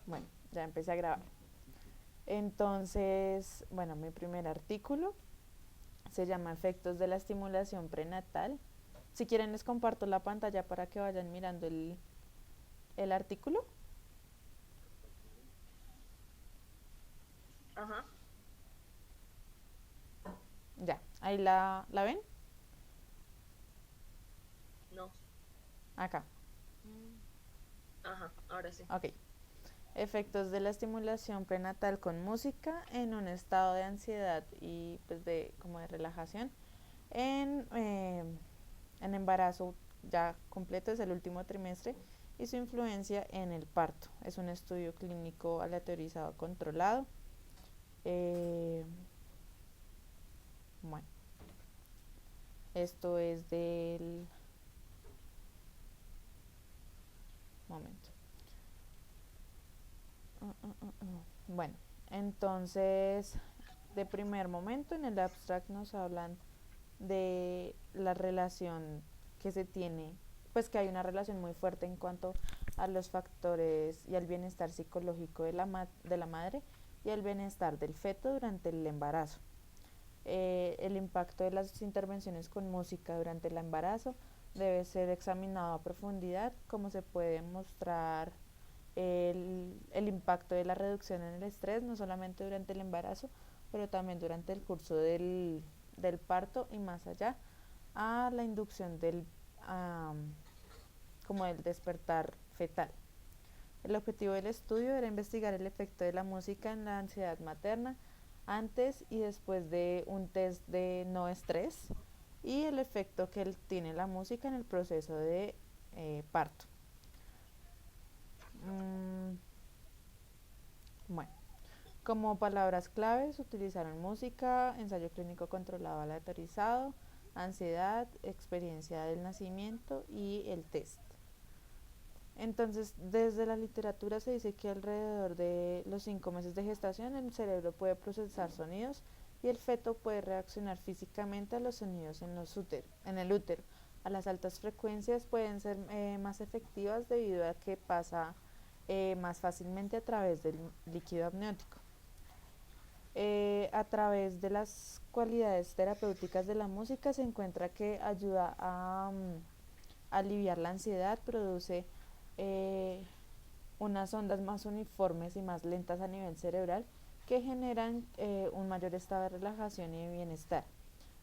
Bueno, ya empecé a grabar. Entonces, bueno, mi primer artículo se llama Efectos de la estimulación prenatal. Si quieren les comparto la pantalla para que vayan mirando el artículo. Ajá, Ya, ahí la ven. no. Acá. Ajá, ahora sí. Ok. Efectos de la estimulación prenatal con música en un estado de ansiedad y pues de como de relajación en, eh, en embarazo ya completo, es el último trimestre, y su influencia en el parto. Es un estudio clínico aleatorizado controlado. Eh, bueno, esto es del momento. Bueno, entonces, de primer momento en el abstract nos hablan de la relación que se tiene, pues que hay una relación muy fuerte en cuanto a los factores y al bienestar psicológico de la madre y al bienestar del feto durante el embarazo. El impacto de las intervenciones con música durante el embarazo debe ser examinado a profundidad, como se puede mostrar el impacto de la reducción en el estrés, no solamente durante el embarazo, pero también durante el curso del parto y más allá, a la inducción como del despertar fetal. El objetivo del estudio era investigar el efecto de la música en la ansiedad materna antes y después de un test de no estrés y el efecto que tiene la música en el proceso de parto. Mm, bueno, como palabras claves utilizaron música, ensayo clínico controlado aleatorizado, ansiedad, experiencia del nacimiento y el test. Entonces, desde la literatura se dice que alrededor de los 5 meses de gestación el cerebro puede procesar sonidos y el feto puede reaccionar físicamente a los sonidos en el útero. A las altas frecuencias pueden ser más efectivas debido a que pasa más fácilmente a través del líquido amniótico. A través de las cualidades terapéuticas de la música se encuentra que ayuda a aliviar la ansiedad, produce eh, unas ondas más uniformes y más lentas a nivel cerebral que generan un mayor estado de relajación y de bienestar.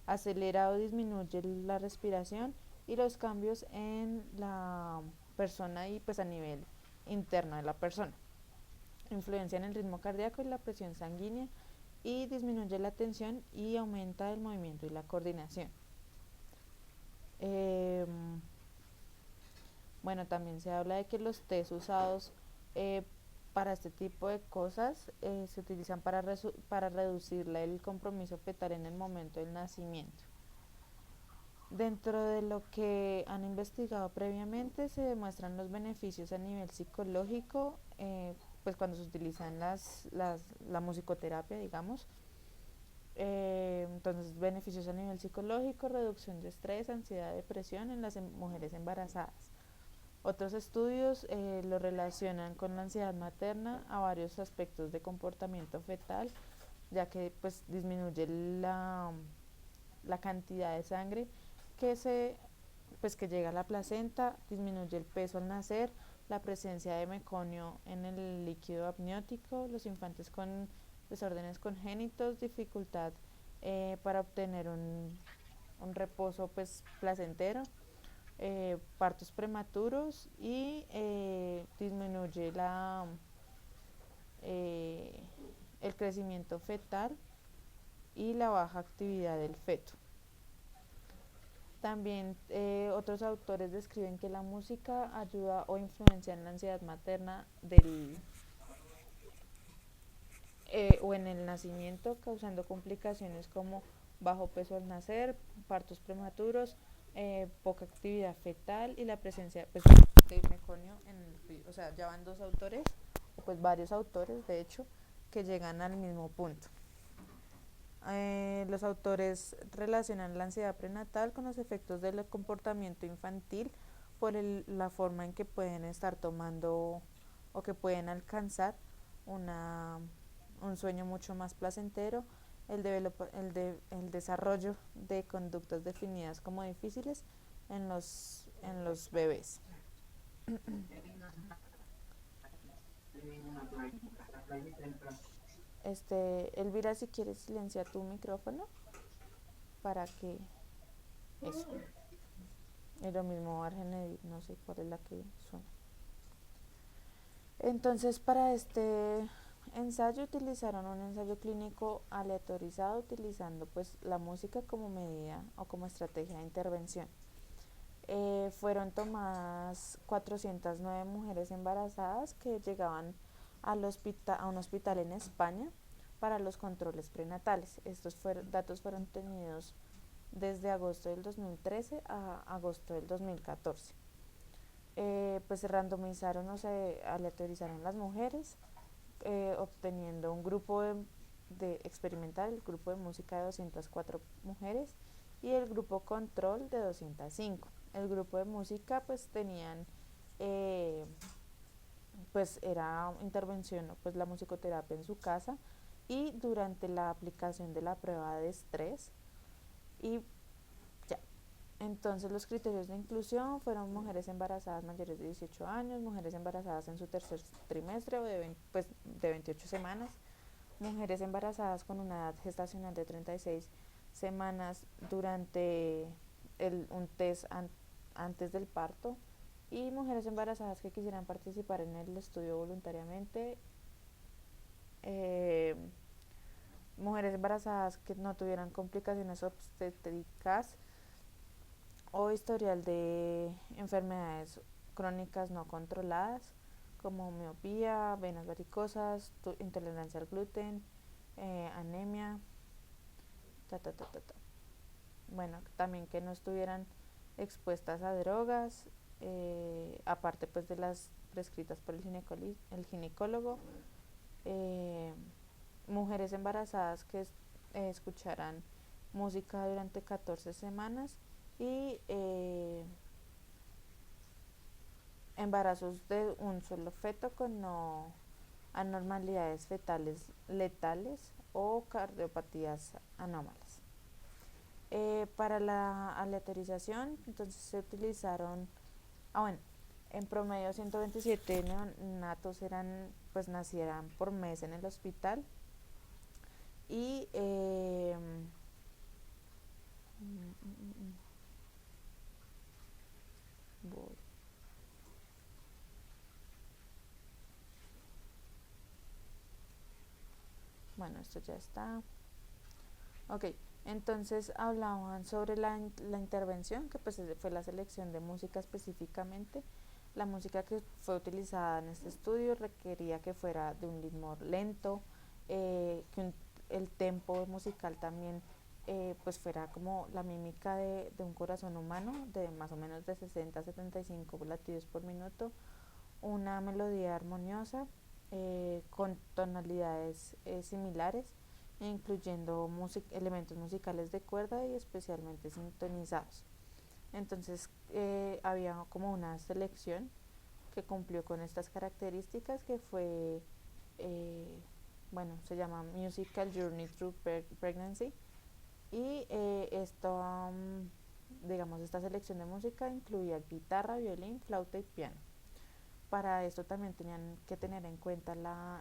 Acelera o disminuye la respiración y los cambios en la persona y pues a nivel interno de la persona. Influencia en el ritmo cardíaco y la presión sanguínea y disminuye la tensión y aumenta el movimiento y la coordinación. Eh, bueno, también se habla de que los test usados eh, para este tipo de cosas se utilizan para reducir el compromiso fetal en el momento del nacimiento. Dentro de lo que han investigado previamente se demuestran los beneficios a nivel psicológico, pues cuando se utilizan la musicoterapia, digamos. Entonces, beneficios a nivel psicológico, reducción de estrés, ansiedad, depresión en las mujeres embarazadas. Otros estudios lo relacionan con la ansiedad materna a varios aspectos de comportamiento fetal, ya que pues disminuye la cantidad de sangre que se pues que llega a la placenta, disminuye el peso al nacer, la presencia de meconio en el líquido amniótico, los infantes con desórdenes congénitos, dificultad para obtener un reposo pues placentero, partos prematuros y disminuye eh, el crecimiento fetal y la baja actividad del feto. También otros autores describen que la música ayuda o influencia en la ansiedad materna o en el nacimiento, causando complicaciones como bajo peso al nacer, partos prematuros, poca actividad fetal y la presencia pues, de meconio en el, o sea, ya van dos autores, o pues varios autores de hecho, que llegan al mismo punto. Los autores relacionan la ansiedad prenatal con los efectos del comportamiento infantil por la forma en que pueden estar tomando o que pueden alcanzar una, un sueño mucho más placentero, el desarrollo de conductas definidas como difíciles en los bebés. Elvira, si quieres silenciar tu micrófono para que eso. Y lo mismo Argenedit, no sé cuál es la que suena. Entonces, para este ensayo utilizaron un ensayo clínico aleatorizado utilizando pues la música como medida o como estrategia de intervención. Fueron tomadas 409 mujeres embarazadas que llegaban a un hospital en España para los controles prenatales. Datos fueron tenidos desde agosto del 2013 a agosto del 2014. Pues se randomizaron o se aleatorizaron las mujeres, obteniendo un grupo de experimental, el grupo de música de 204 mujeres y el grupo control de 205. El grupo de música pues tenían, pues era intervención, pues la musicoterapia en su casa y durante la aplicación de la prueba de estrés. Y ya. Entonces los criterios de inclusión fueron mujeres embarazadas mayores de 18 años, mujeres embarazadas en su tercer trimestre o de 28 semanas, mujeres embarazadas con una edad gestacional de 36 semanas durante un test antes del parto y mujeres embarazadas que quisieran participar en el estudio voluntariamente, eh, mujeres embarazadas que no tuvieran complicaciones obstétricas o historial de enfermedades crónicas no controladas como miopía, venas varicosas, intolerancia al gluten, anemia, ta, ta, ta, ta, ta. Bueno, también que no estuvieran expuestas a drogas, aparte pues de las prescritas por el ginecólogo, eh, mujeres embarazadas que escucharan música durante 14 semanas y embarazos de un solo feto con no anormalidades fetales letales o cardiopatías anómalas. Para la aleatorización, entonces se utilizaron, bueno, en promedio 127 neonatos pues nacieran por mes en el hospital y voy. Bueno, esto ya está. Ok, entonces hablaban sobre la intervención, que pues fue la selección de música específicamente. La música que fue utilizada en este estudio requería que fuera de un ritmo lento, el tempo musical también pues fuera como la mímica de un corazón humano, de más o menos de 60 a 75 latidos por minuto, una melodía armoniosa con tonalidades similares, incluyendo elementos musicales de cuerda y especialmente sintonizados. Entonces había como una selección que cumplió con estas características que fue, bueno, se llama Musical Journey Through Pregnancy y digamos, esta selección de música incluía guitarra, violín, flauta y piano. Para esto también tenían que tener en cuenta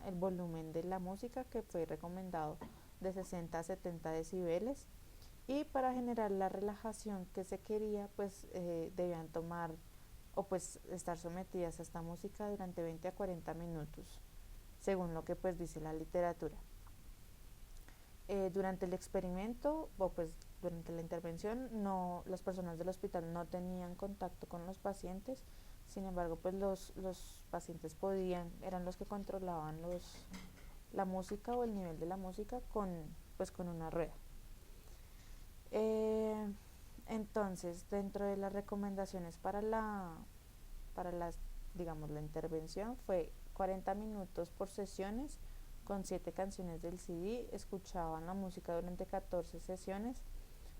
el volumen de la música que fue recomendado de 60 a 70 decibeles y para generar la relajación que se quería pues debían tomar o pues estar sometidas a esta música durante 20 a 40 minutos según lo que pues dice la literatura. Durante el experimento o pues durante la intervención las personas del hospital no tenían contacto con los pacientes, sin embargo pues los pacientes eran los que controlaban la música o el nivel de la música con una rueda. Entonces dentro de las recomendaciones digamos la intervención fue 40 minutos por sesiones con 7 canciones del CD, escuchaban la música durante 14 sesiones,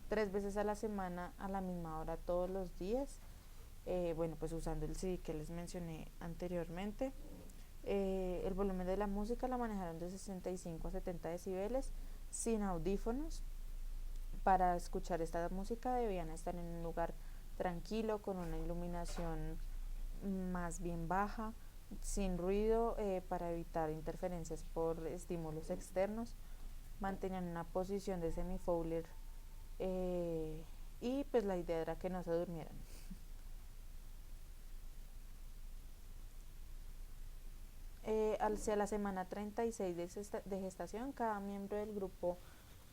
3 veces a la semana a la misma hora todos los días, bueno, pues usando el CD que les mencioné anteriormente. volumen de la música la manejaron de 65 a 70 decibeles sin audífonos. Para escuchar esta música debían estar en un lugar tranquilo, con una iluminación más bien baja, sin ruido, para evitar interferencias por estímulos externos. Mantenían una posición de semi-Fowler, y pues la idea era que no se durmieran. Hacia la semana 36 de gestación, cada miembro del grupo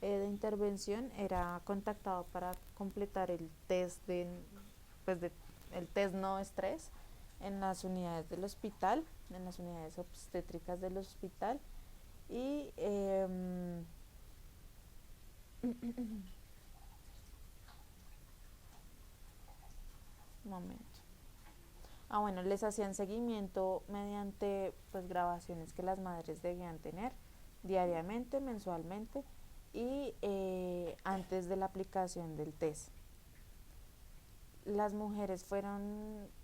de intervención era contactado para completar el test el test no estrés en las unidades del hospital, en las unidades obstétricas del hospital. Y un momento. Bueno, les hacían seguimiento mediante pues grabaciones que las madres debían tener diariamente, mensualmente y antes de la aplicación del test. Las mujeres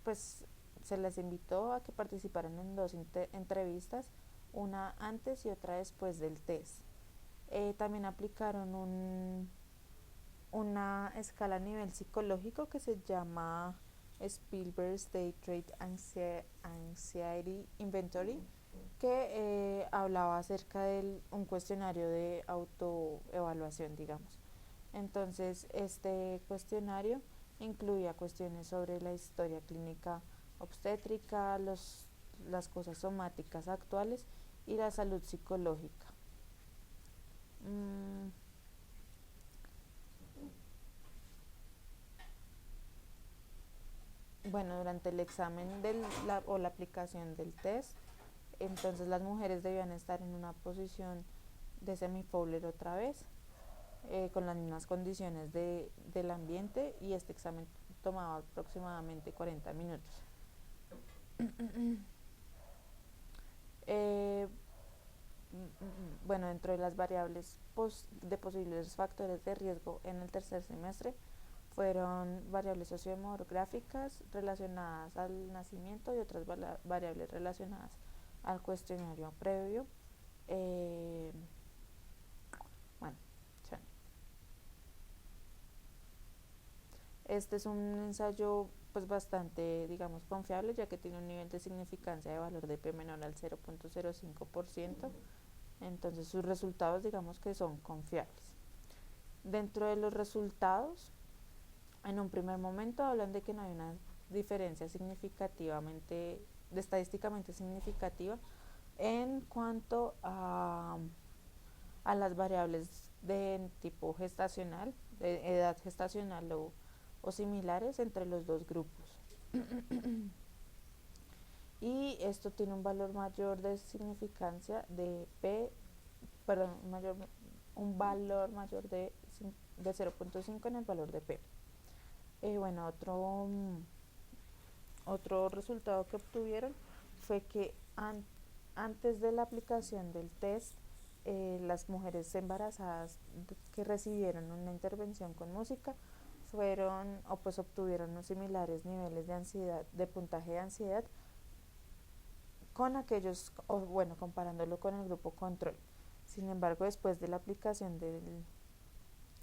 pues se les invitó a que participaran en dos entrevistas, una antes y otra después del test. También aplicaron una escala a nivel psicológico que se llama Spielberg State Trait Anxiety Inventory, que hablaba acerca de un cuestionario de autoevaluación, digamos. Entonces, este cuestionario incluía cuestiones sobre la historia clínica obstétrica, las cosas somáticas actuales y la salud psicológica. Bueno, durante el examen o la aplicación del test, entonces las mujeres debían estar en una posición de semi-Fowler otra vez, con las mismas condiciones del ambiente, y este examen tomaba aproximadamente 40 minutos. Bueno, dentro de las variables de posibles factores de riesgo en el tercer semestre fueron variables sociodemográficas relacionadas al nacimiento y otras variables relacionadas al cuestionario previo. Bueno, este es un ensayo pues bastante, digamos, confiable, ya que tiene un nivel de significancia de valor de P menor al 0.05%. Entonces sus resultados, digamos que son confiables. Dentro de los resultados, en un primer momento hablan de que no hay una diferencia estadísticamente significativa en cuanto a las variables de tipo gestacional, de edad gestacional o similares entre los dos grupos. Y esto tiene un valor mayor de significancia de un valor mayor de 0.5 en el valor de P. Bueno, otro resultado que obtuvieron fue que antes de la aplicación del test, las mujeres embarazadas que recibieron una intervención con música obtuvieron unos similares niveles de ansiedad, de puntaje de ansiedad, con comparándolo con el grupo control. Sin embargo, después de la aplicación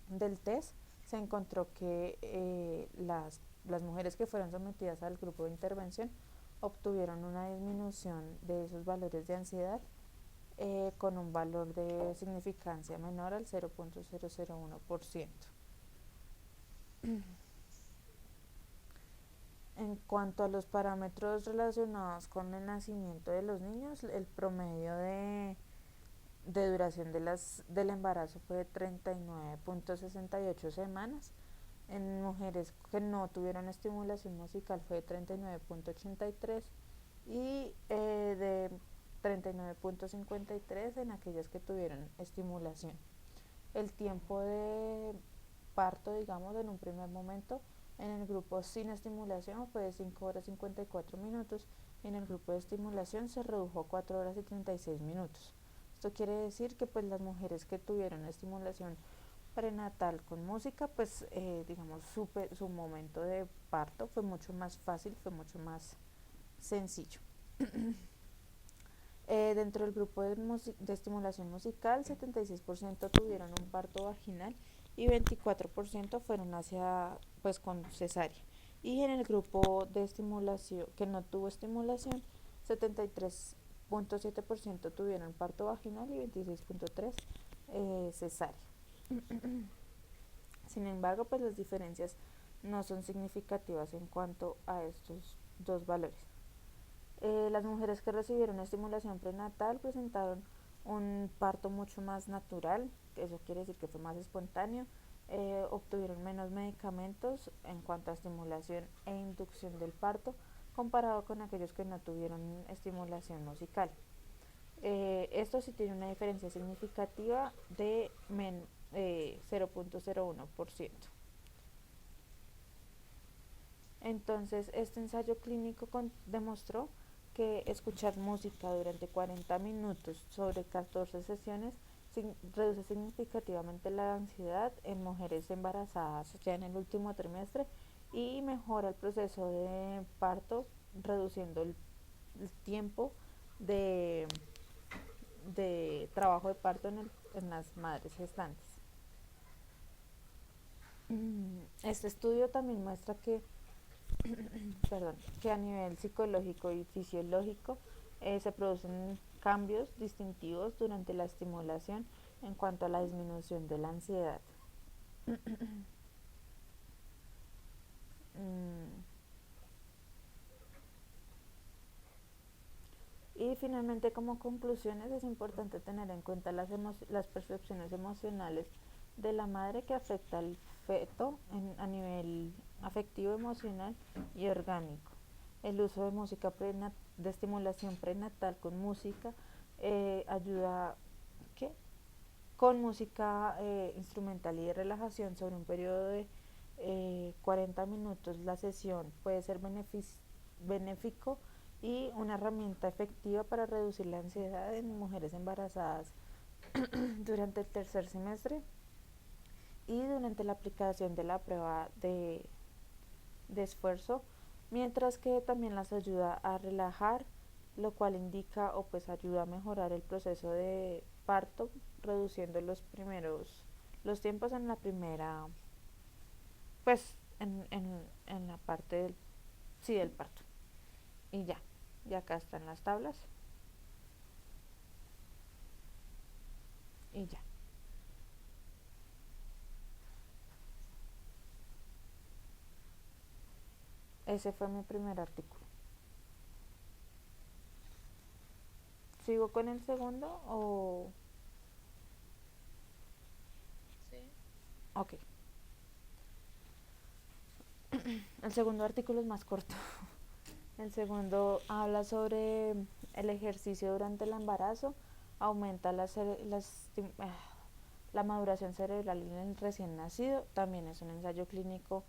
del test, se encontró que las mujeres que fueron sometidas al grupo de intervención obtuvieron una disminución de esos valores de ansiedad, con un valor de significancia menor al 0.001%. En cuanto a los parámetros relacionados con el nacimiento de los niños, el promedio de duración del embarazo fue de 39.68 semanas. En mujeres que no tuvieron estimulación musical fue de 39.83 y de 39.53 en aquellas que tuvieron estimulación. El tiempo de parto, digamos, en un primer momento, en el grupo sin estimulación fue de 5 horas 54 minutos y en el grupo de estimulación se redujo a 4 horas y 36 minutos. Esto quiere decir que pues las mujeres que tuvieron estimulación prenatal con música, pues digamos su momento de parto fue mucho más fácil, fue mucho más sencillo. Dentro del grupo de estimulación musical, 76% tuvieron un parto vaginal y 24% fueron hacia, pues con cesárea. Y en el grupo de estimulación que no tuvo estimulación, 73.7% tuvieron parto vaginal y 26.3% cesárea. Sin embargo, pues las diferencias no son significativas en cuanto a estos dos valores. Las mujeres que recibieron estimulación prenatal presentaron un parto mucho más natural, eso quiere decir que fue más espontáneo, obtuvieron menos medicamentos en cuanto a estimulación e inducción del parto comparado con aquellos que no tuvieron estimulación musical. Esto sí tiene una diferencia significativa de 0.01%. Entonces, este ensayo clínico demostró que escuchar música durante 40 minutos sobre 14 sesiones reduce significativamente la ansiedad en mujeres embarazadas ya en el último trimestre y mejora el proceso de parto, reduciendo el tiempo de, de trabajo de parto en las madres gestantes. Este estudio también muestra que perdón, que a nivel psicológico y fisiológico se producen cambios distintivos durante la estimulación en cuanto a la disminución de la ansiedad. Y finalmente, como conclusiones, es importante tener en cuenta las percepciones emocionales de la madre que afecta al feto a nivel afectivo, emocional y orgánico. El uso de música de estimulación prenatal con música ayuda ¿qué? Con música instrumental y de relajación sobre un periodo de 40 minutos. La sesión puede ser benéfico y una herramienta efectiva para reducir la ansiedad en mujeres embarazadas durante el tercer semestre y durante la aplicación de la prueba de esfuerzo, mientras que también las ayuda a relajar, lo cual indica o pues ayuda a mejorar el proceso de parto, reduciendo los tiempos en la primera, pues en la parte del parto. Y ya acá están las tablas y ya. Ese fue mi primer artículo. ¿Sigo con el segundo o...? Sí. Ok. El segundo artículo es más corto. El segundo habla sobre el ejercicio durante el embarazo, aumenta la maduración cerebral en el recién nacido. También es un ensayo clínico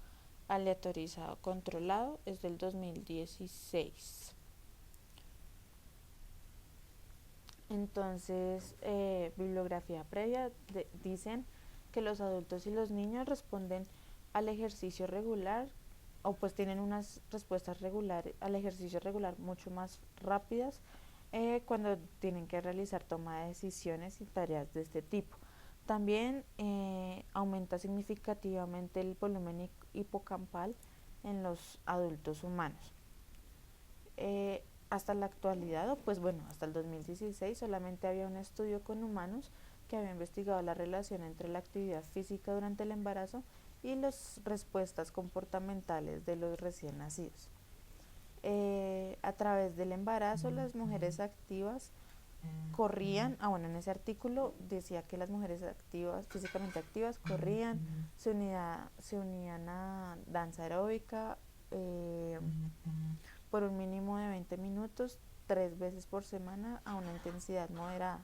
aleatorizado controlado, es del 2016. Entonces, bibliografía previa dicen que los adultos y los niños responden al ejercicio regular o pues tienen unas respuestas regulares al ejercicio regular mucho más rápidas cuando tienen que realizar toma de decisiones y tareas de este tipo. También aumenta significativamente el volumen hipocampal en los adultos humanos. Hasta la actualidad, o pues bueno, hasta el 2016 solamente había un estudio con humanos que había investigado la relación entre la actividad física durante el embarazo y las respuestas comportamentales de los recién nacidos. A través del embarazo, las mujeres activas corrían, bueno, en ese artículo decía que las mujeres activas, físicamente activas, corrían, se unían a danza aeróbica por un mínimo de 20 minutos, 3 veces por semana a una intensidad moderada.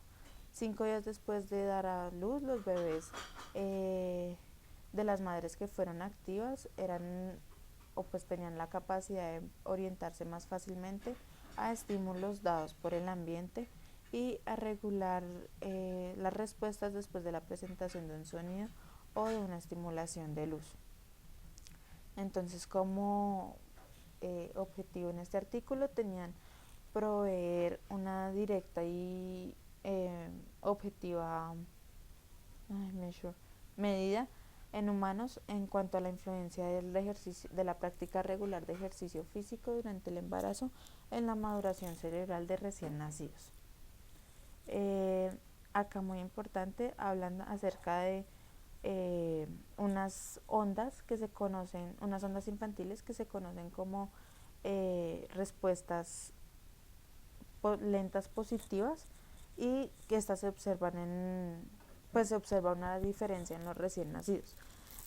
5 días después de dar a luz, los bebés de las madres que fueron activas eran o pues tenían la capacidad de orientarse más fácilmente a estímulos dados por el ambiente y a regular las respuestas después de la presentación de un sonido o de una estimulación de luz. Entonces, como objetivo en este artículo tenían proveer una directa y objetiva medida en humanos en cuanto a la influencia del ejercicio, de la práctica regular de ejercicio físico durante el embarazo en la maduración cerebral de recién nacidos. Acá muy importante, hablando acerca de unas ondas que se conocen, unas ondas infantiles que se conocen como respuestas lentas positivas, y que estas se observan pues se observa una diferencia en los recién nacidos.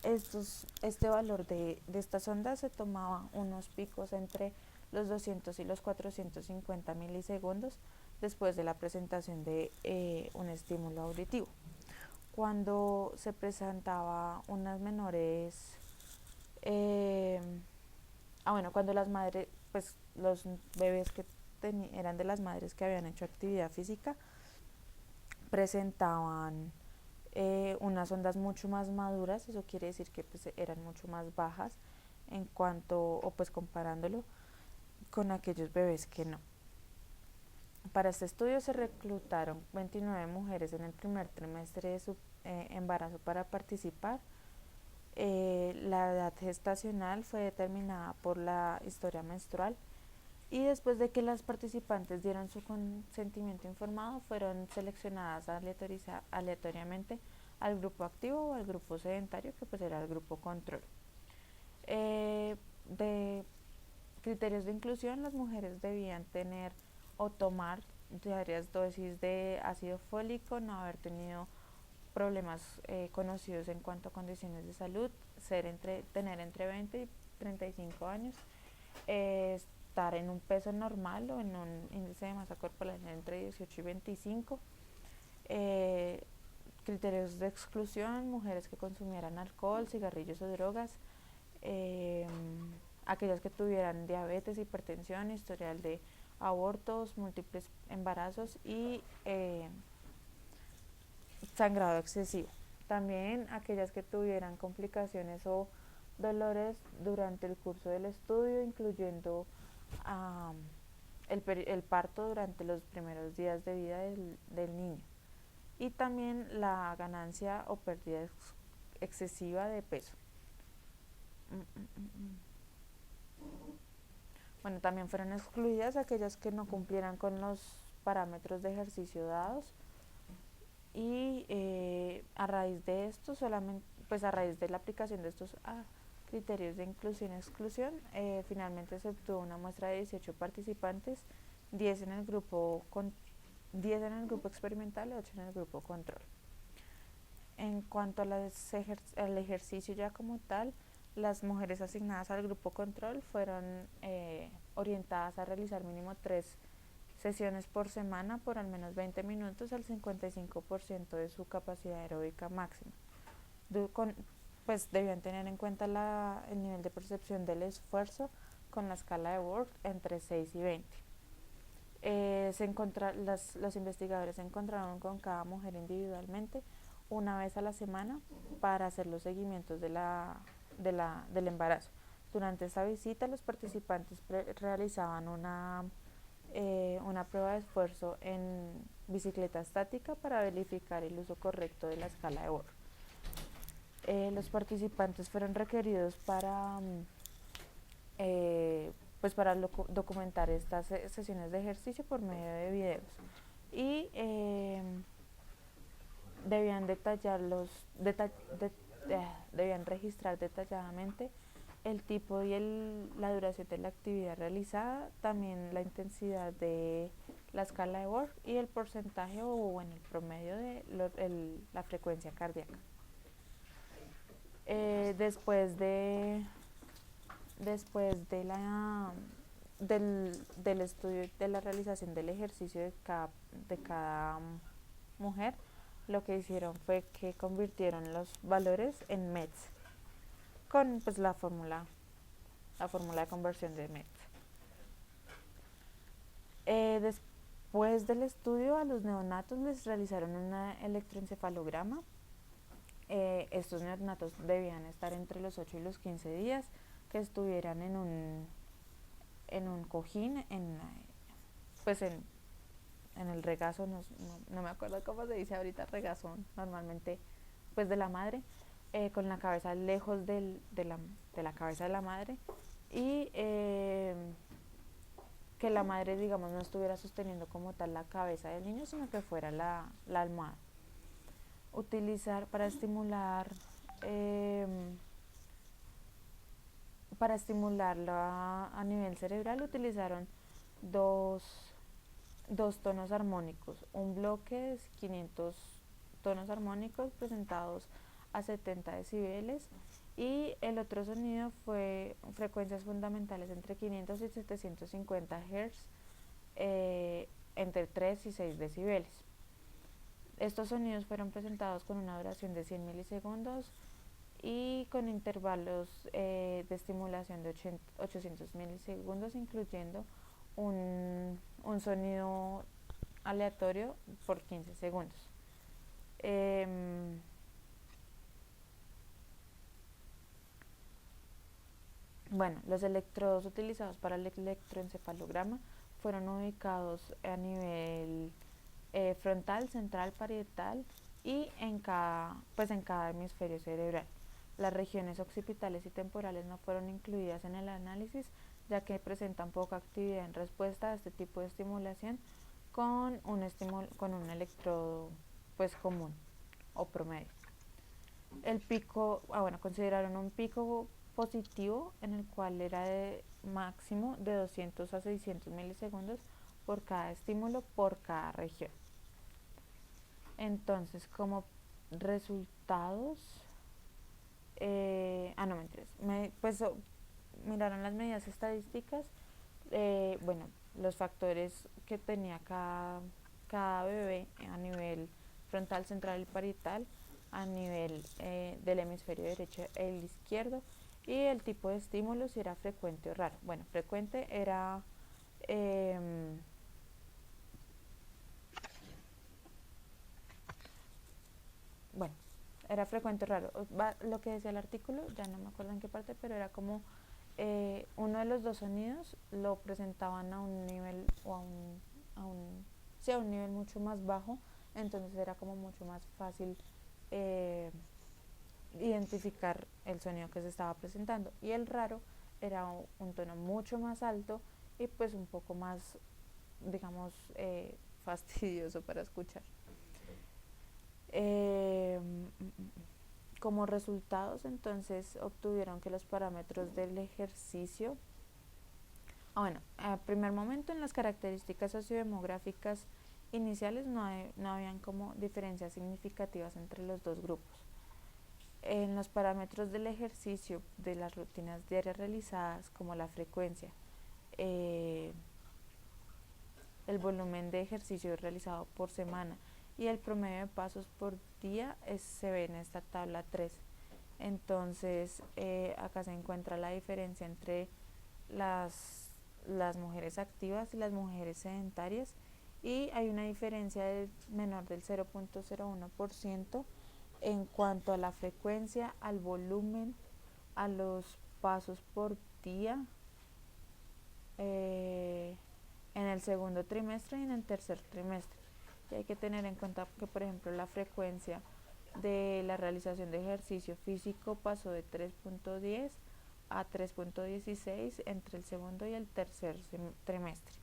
Este valor de estas ondas se tomaba unos picos entre los 200 y los 450 milisegundos después de la presentación de un estímulo auditivo. Cuando se presentaba unas menores, cuando las madres, pues los bebés que eran de las madres que habían hecho actividad física, presentaban unas ondas mucho más maduras. Eso quiere decir que pues eran mucho más bajas en cuanto, o pues comparándolo con aquellos bebés que no. Para este estudio se reclutaron 29 mujeres en el primer trimestre de su embarazo para participar. La edad gestacional fue determinada por la historia menstrual, y después de que las participantes dieron su consentimiento informado, fueron seleccionadas aleatoriamente al grupo activo o al grupo sedentario, que pues era el grupo control. De criterios de inclusión, las mujeres debían tener o tomar diarias dosis de ácido fólico, no haber tenido problemas conocidos en cuanto a condiciones de salud, tener entre 20 y 35 años, estar en un peso normal o en un índice de masa corporal entre 18 y 25. Criterios de exclusión: mujeres que consumieran alcohol, cigarrillos o drogas, aquellas que tuvieran diabetes, hipertensión, historial de abortos, múltiples embarazos y sangrado excesivo. También aquellas que tuvieran complicaciones o dolores durante el curso del estudio, incluyendo el parto durante los primeros días de vida del niño, y también la ganancia o pérdida excesiva de peso. Bueno, también fueron excluidas aquellas que no cumplieran con los parámetros de ejercicio dados, y a raíz de esto, solamente pues a raíz de la aplicación de estos criterios de inclusión y exclusión, finalmente se obtuvo una muestra de 18 participantes, 10 en el grupo 10 en el grupo experimental y 8 en el grupo control. En cuanto al ejercicio ya como tal, las mujeres asignadas al grupo control fueron orientadas a realizar mínimo 3 sesiones por semana por al menos 20 minutos al 55% de su capacidad aeróbica máxima. Pues debían tener en cuenta el nivel de percepción del esfuerzo con la escala de Worth entre 6 y 20. Los investigadores se encontraron con cada mujer individualmente una vez a la semana para hacer los seguimientos del embarazo. Durante esta visita, los participantes realizaban una prueba de esfuerzo en bicicleta estática para verificar el uso correcto de la escala de Worth. Los participantes fueron requeridos para documentar estas sesiones de ejercicio por medio de videos, y debían debían registrar detalladamente el tipo y la duración de la actividad realizada, también la intensidad de la escala de Worth y el porcentaje o el promedio de la frecuencia cardíaca. Después del estudio de la realización del ejercicio de cada mujer, lo que hicieron fue que convirtieron los valores en METs con pues la fórmula de conversión de METs. Después del estudio, a los neonatos les realizaron un electroencefalograma. Estos neonatos debían estar entre los 8 y los 15 días, que estuvieran en un cojín, pues en el regazo, no me acuerdo cómo se dice ahorita regazón, normalmente pues de la madre, con la cabeza lejos de la cabeza de la madre y que la madre, digamos, no estuviera sosteniendo como tal la cabeza del niño, sino que fuera la almohada. Utilizar eh, para estimularlo a nivel cerebral utilizaron dos, dos tonos armónicos, un bloque de 500 tonos armónicos presentados a 70 decibeles y el otro sonido fue frecuencias fundamentales entre 500 y 750 Hz, entre 3 y 6 decibeles. Estos sonidos fueron presentados con una duración de 100 milisegundos y con intervalos de estimulación de 800 milisegundos, incluyendo un sonido aleatorio por 15 segundos. Bueno, los electrodos utilizados para el electroencefalograma fueron ubicados a nivel frontal, central, parietal y pues en cada hemisferio cerebral. Las regiones occipitales y temporales no fueron incluidas en el análisis, ya que presentan poca actividad en respuesta a este tipo de estimulación con un electrodo pues común o promedio. El pico, consideraron un pico positivo en el cual era de máximo de 200 a 600 milisegundos por cada estímulo por cada región. Entonces, como resultados, no mentiras, miraron las medidas estadísticas, bueno, los factores que tenía cada bebé a nivel frontal, central y parietal, a nivel del hemisferio derecho y el izquierdo, y el tipo de estímulo si era frecuente o raro. Bueno, frecuente era bueno, era frecuente o raro. Lo que decía el artículo, ya no me acuerdo en qué parte, pero era como uno de los dos sonidos lo presentaban a un nivel o sí, a un nivel mucho más bajo, entonces era como mucho más fácil eh, identificar el sonido que se estaba presentando. Y el raro era un tono mucho más alto y pues un poco más, digamos, fastidioso para escuchar. Eh, como resultados, entonces obtuvieron que los parámetros del ejercicio, a primer momento en las características sociodemográficas iniciales no habían como diferencias significativas entre los dos grupos. En los parámetros del ejercicio de las rutinas diarias realizadas, como la frecuencia, el volumen de ejercicio realizado por semana y el promedio de pasos por día se ve en esta tabla 3. Entonces, acá se encuentra la diferencia entre las mujeres activas y las mujeres sedentarias, y hay una diferencia menor del 0.01% en cuanto a la frecuencia, al volumen, a los pasos por día en el segundo trimestre y en el tercer trimestre. Y hay que tener en cuenta que, por ejemplo, la frecuencia de la realización de ejercicio físico pasó de 3.10 a 3.16 entre el segundo y el tercer trimestre.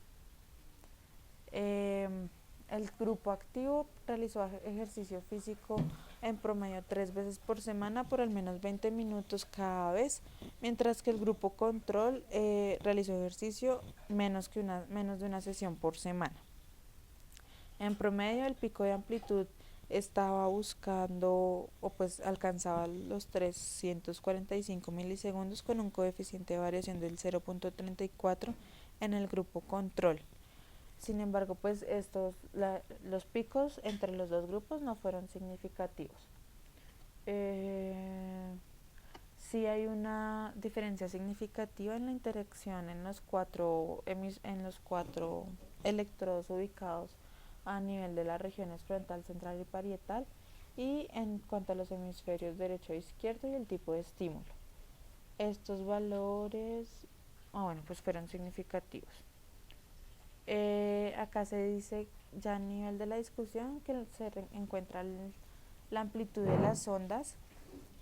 El grupo activo realizó ejercicio físico en promedio 3 veces por semana por al menos 20 minutos cada vez, mientras que el grupo control realizó ejercicio menos de una sesión por semana. En promedio, el pico de amplitud estaba buscando o pues alcanzaba los 345 milisegundos con un coeficiente de variación del 0.34 en el grupo control. Sin embargo, pues los picos entre los dos grupos no fueron significativos. Sí hay una diferencia significativa en la interacción en los cuatro electrodos ubicados a nivel de las regiones frontal, central y parietal, y en cuanto a los hemisferios derecho e izquierdo y el tipo de estímulo. Estos valores, pues fueron significativos. Acá se dice ya a nivel de la discusión que encuentra la amplitud de las ondas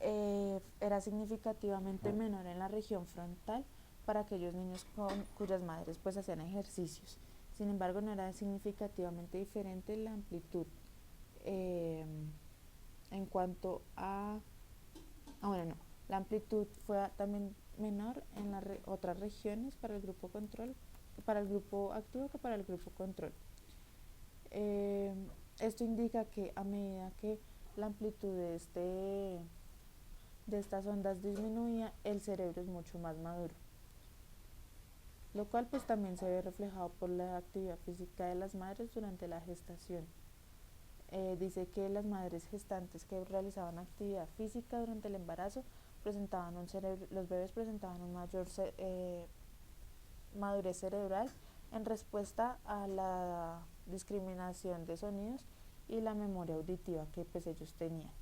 era significativamente menor en la región frontal para aquellos niños cuyas madres pues hacían ejercicios. Sin embargo, no era significativamente diferente la amplitud eh, en cuanto a... bueno, no, la amplitud fue también menor en las otras regiones para el grupo control, para el grupo activo que para el grupo control. Eh, Esto indica que a medida que la amplitud de estas ondas disminuía, el cerebro es mucho más maduro, lo cual pues también se ve reflejado por la actividad física de las madres durante la gestación. Dice que las madres gestantes que realizaban actividad física durante el embarazo presentaban un cerebro, los bebés presentaban un mayor madurez cerebral en respuesta a la discriminación de sonidos y la memoria auditiva que pues ellos tenían.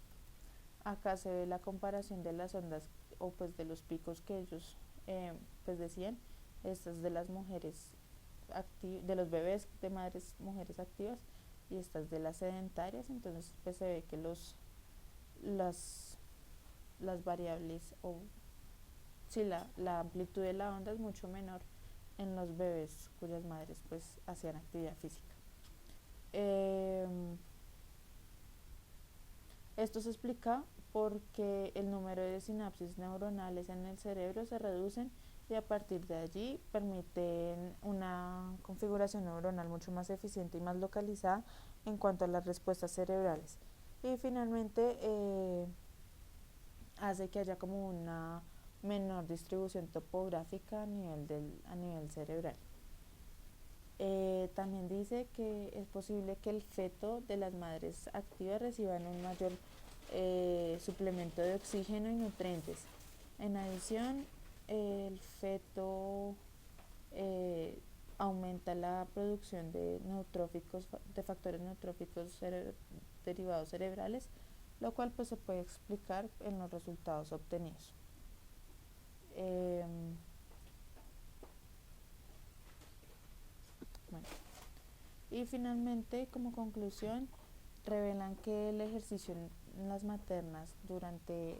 Acá se ve la comparación de las ondas o pues de los picos que ellos pues decían, estas de las mujeres de los bebés de madres mujeres activas y estas de las sedentarias. Entonces pues se ve que las, las variables o sí, la amplitud de la onda es mucho menor en los bebés cuyas madres pues hacían actividad física. Eh, Esto se explica porque el número de sinapsis neuronales en el cerebro se reducen y a partir de allí permiten una configuración neuronal mucho más eficiente y más localizada en cuanto a las respuestas cerebrales. Y finalmente hace que haya como una menor distribución topográfica a nivel cerebral. También dice que es posible que el feto de las madres activas reciban un mayor suplemento de oxígeno y nutrientes. En adición, el feto aumenta la producción de neutróficos, de factores neutróficos derivados cerebrales, lo cual pues se puede explicar en los resultados obtenidos. Bueno. Y finalmente, como conclusión, revelan que el ejercicio en las maternas durante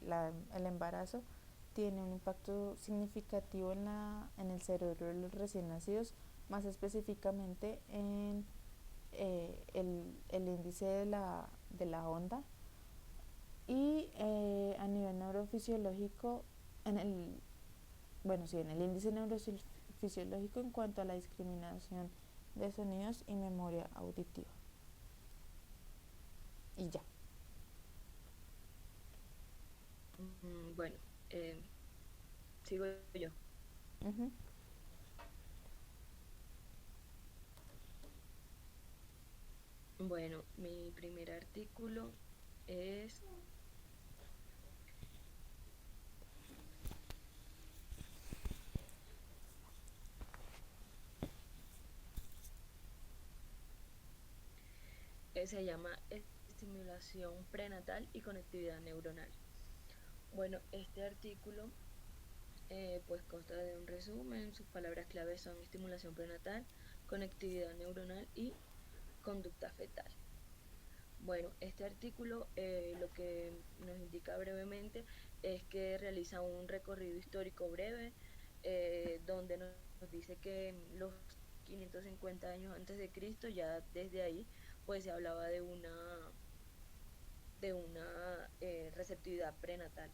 el embarazo tiene un impacto significativo en el cerebro de los recién nacidos, más específicamente en el índice de la onda y a nivel neurofisiológico, en el índice neurofisiológico en cuanto a la discriminación de sonidos y memoria auditiva. Y ya. Bueno, sigo yo. Uh-huh. Bueno, mi primer artículo es se llama estimulación prenatal y conectividad neuronal. Bueno, este artículo pues consta de un resumen. Sus palabras claves son estimulación prenatal, conectividad neuronal y conducta fetal. Bueno, este artículo lo que nos indica brevemente es que realiza un recorrido histórico breve donde nos dice que los 550 años antes de Cristo, ya desde ahí, pues se hablaba de una receptividad prenatal.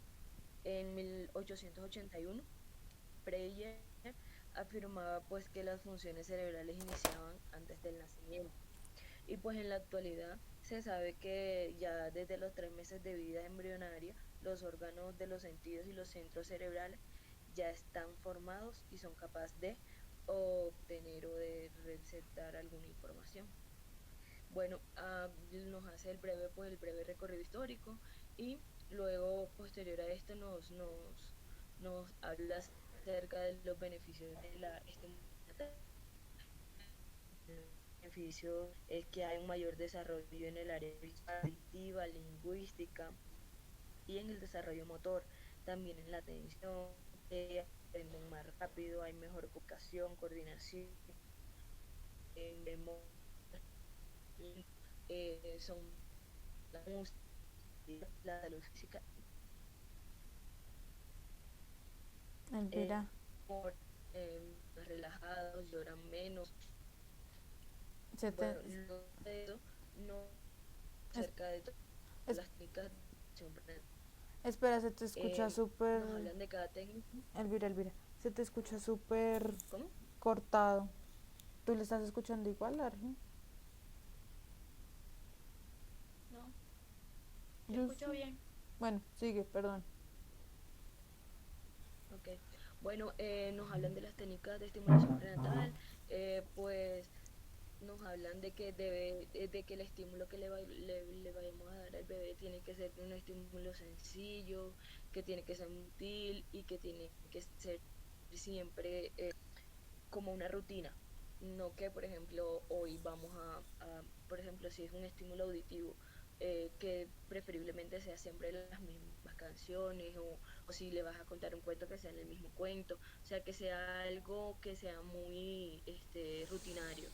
En 1881, Preyer afirmaba pues que las funciones cerebrales iniciaban antes del nacimiento. Y pues en la actualidad se sabe que ya desde los 3 meses de vida embrionaria los órganos de los sentidos y los centros cerebrales ya están formados y son capaces de obtener o de receptar alguna información. Bueno, nos hace el breve recorrido histórico y luego posterior a esto nos habla acerca de los beneficios de la estimulación. El beneficio es que hay un mayor desarrollo en el área auditiva, lingüística y en el desarrollo motor, también en la atención, aprenden más rápido, hay mejor comunicación, coordinación, vemos son la música, la salud física, Elvira, por, más relajados, lloran menos. se te, Bueno, luego de eso, no es- cerca de todas es- las técnicas siempre, espera, se te escucha súper, nos hablan de cada técnica. Elvira, se te escucha súper ¿Cómo? cortado. ¿Tú le estás escuchando igual, Argen? No, yo Yo escucho sí. bien. Bueno, sigue, perdón. Ok. Bueno, nos hablan de las técnicas de estimulación prenatal, pues nos hablan de que de que el estímulo que le vayamos a dar al bebé tiene que ser un estímulo sencillo, que tiene que ser útil y que tiene que ser siempre como una rutina. No que, por ejemplo, hoy vamos por ejemplo, si es un estímulo auditivo, que preferiblemente sea siempre las mismas canciones o si le vas a contar un cuento que sea en el mismo cuento, o sea, que sea algo que sea muy rutinario,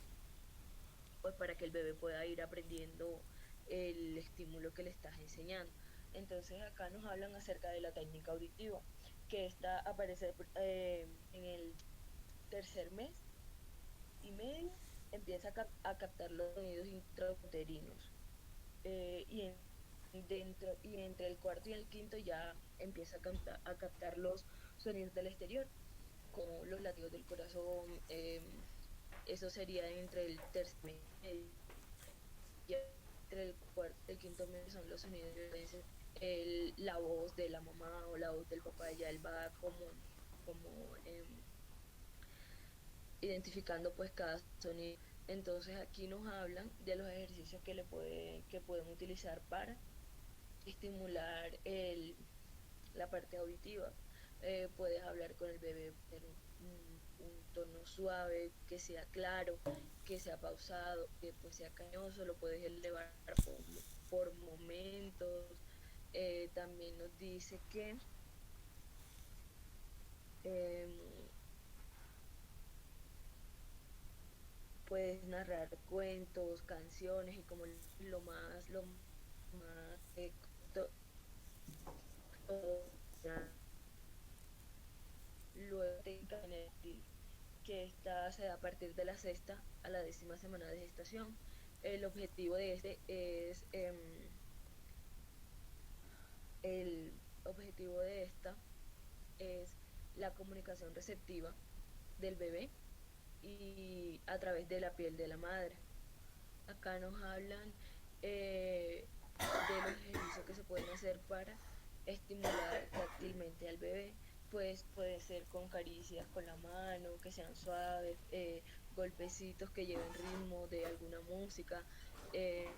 pues para que el bebé pueda ir aprendiendo el estímulo que le estás enseñando. Entonces acá nos hablan acerca de la técnica auditiva, que esta aparece en el tercer mes y medio, empieza a captar los sonidos intrauterinos. Y y entre el cuarto y el quinto ya empieza a captar los sonidos del exterior, como los latidos del corazón. Eso sería entre el tercer mes y entre el cuarto y el quinto mes son los sonidos de violencia. La voz de la mamá o la voz del papá, ya él va como identificando pues cada sonido. Entonces aquí nos hablan de los ejercicios que pueden utilizar para estimular la parte auditiva. Puedes hablar con el bebé en un tono suave, que sea claro, que sea pausado, que pues sea cañoso, lo puedes elevar por momentos. También nos dice que eh, puedes narrar cuentos, canciones y como lo más todo, luego técnica genética, que esta se da a partir de la sexta a la 10ª semana de gestación. El objetivo de este es el objetivo de esta es la comunicación receptiva del bebé y a través de la piel de la madre. Acá nos hablan eh, de los ejercicios que se pueden hacer para estimular táctilmente al bebé. Pues puede ser con caricias con la mano, que sean suaves, golpecitos que lleven ritmo de alguna música, eh,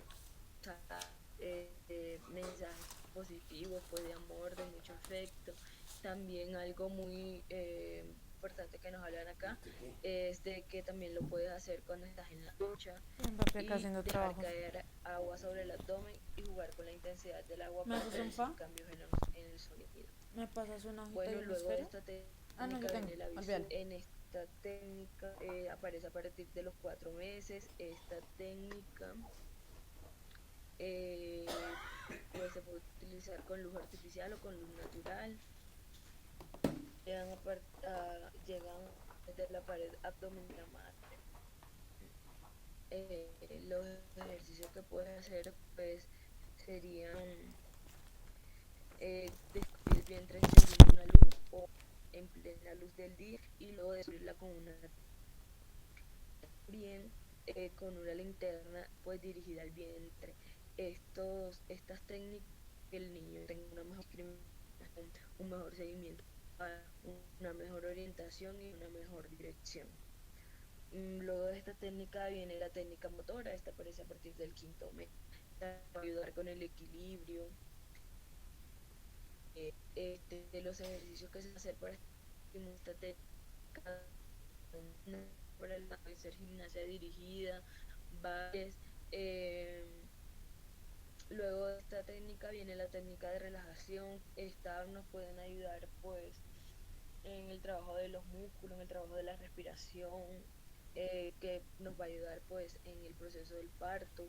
mensajes positivos, pues de amor, de mucho afecto. También algo muy importante que nos hablan acá es de que también lo puedes hacer cuando estás en la ducha Estoy acá y haciendo dejar trabajos. caer agua sobre el abdomen y jugar con la intensidad del agua ¿Me para haces un producir fa? cambios en el sonido. ¿Me pasas una hojita y Bueno, una luego de esfera? esta Ah, no, yo técnica tengo. viene la Olvídalo. visión. En esta técnica aparece a partir de los 4 meses. Esta técnica eh, pues se puede utilizar con luz artificial o con luz natural. Llegan desde la pared abdominal de la madre. Los ejercicios que puedes hacer pues serían descubrir el vientre encendiendo una luz o en plena luz del día y luego descubrirla con una bien con una linterna pues dirigida al vientre. Estas técnicas que el niño tenga una mejor un mejor seguimiento, una mejor orientación y una mejor dirección. Luego de esta técnica viene la técnica motora, esta aparece a partir del quinto mes, para ayudar con el equilibrio, de los ejercicios que se hacen para estimular esta técnica, para hacer gimnasia dirigida, bares. Eh, Luego de esta técnica viene la técnica de relajación. Esta nos pueden ayudar pues en el trabajo de los músculos, en el trabajo de la respiración, que nos va a ayudar pues en el proceso del parto,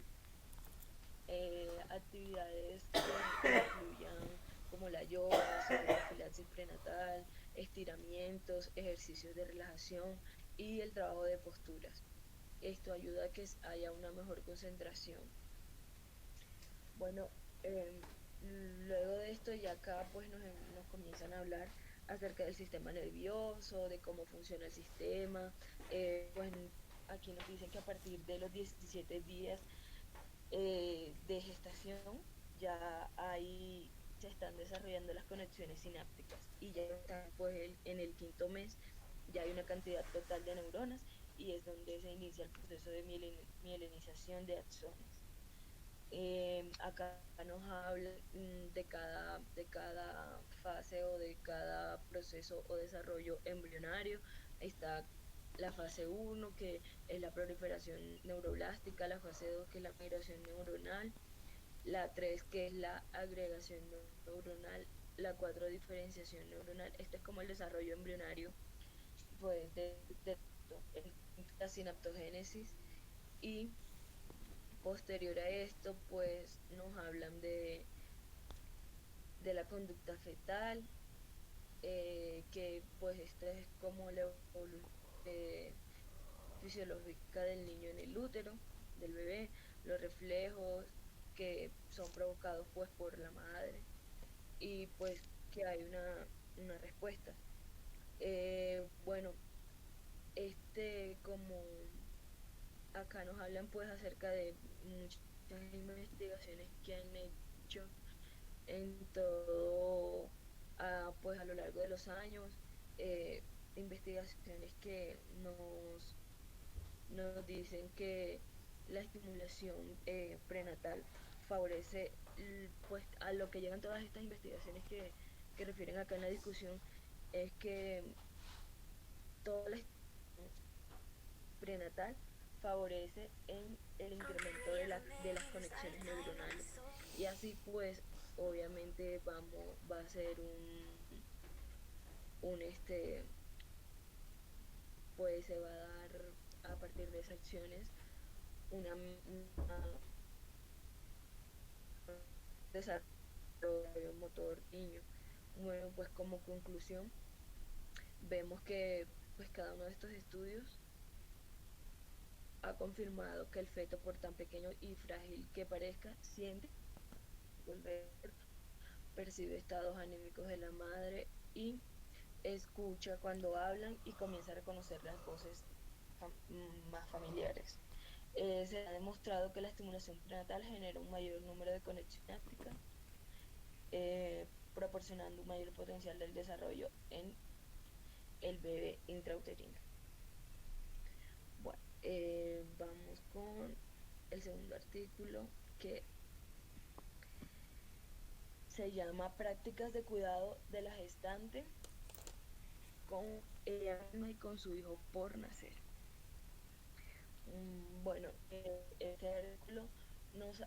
actividades que incluyan como la yoga, psicoprofilaxis prenatal, estiramientos, ejercicios de relajación y el trabajo de posturas. Esto ayuda a que haya una mejor concentración. Bueno, em, luego de esto ya acá pues nos comienzan a hablar acerca del sistema nervioso, de cómo funciona el sistema. Pues aquí nos dicen que a partir de los 17 días de gestación ya ahí se están desarrollando las conexiones sinápticas y ya está, pues en el quinto mes ya hay una cantidad total de neuronas y es donde se inicia el proceso de mielinización de axones. Acá nos habla de cada fase o de cada proceso o desarrollo embrionario. Ahí está la fase uno que es la proliferación neuroblástica, la fase 2 que es la migración neuronal, la 3 que es la agregación neuronal, la 4 diferenciación neuronal. Este es como el desarrollo embrionario pues, de la sinaptogénesis y posterior a esto, pues nos hablan de la conducta fetal, que pues esta es como la evolución fisiológica del niño en el útero, del bebé, los reflejos que son provocados pues por la madre y pues que hay una respuesta. Bueno, como acá nos hablan pues acerca de muchas investigaciones que han hecho en todo, pues a lo largo de los años, eh, investigaciones que nos dicen que la estimulación prenatal favorece, pues a lo que llegan todas estas investigaciones que refieren acá en la discusión, es que toda la estimulación prenatal favorece en el incremento de las conexiones neuronales. Y así pues, obviamente va a ser un pues se va a dar a partir de esas acciones una desarrollo motor niño. Bueno, pues como conclusión, vemos que pues cada uno de estos estudios ha confirmado que el feto, por tan pequeño y frágil que parezca, siente, volver, percibe estados anímicos de la madre y escucha cuando hablan y comienza a reconocer las voces más familiares. Se ha demostrado que la estimulación prenatal genera un mayor número de conexiones ápticas, proporcionando un mayor potencial del desarrollo en el bebé intrauterino. Bueno, vamos con el segundo artículo que se llama Prácticas de cuidado de la gestante con ella misma y con su hijo por nacer. Bueno, este artículo nos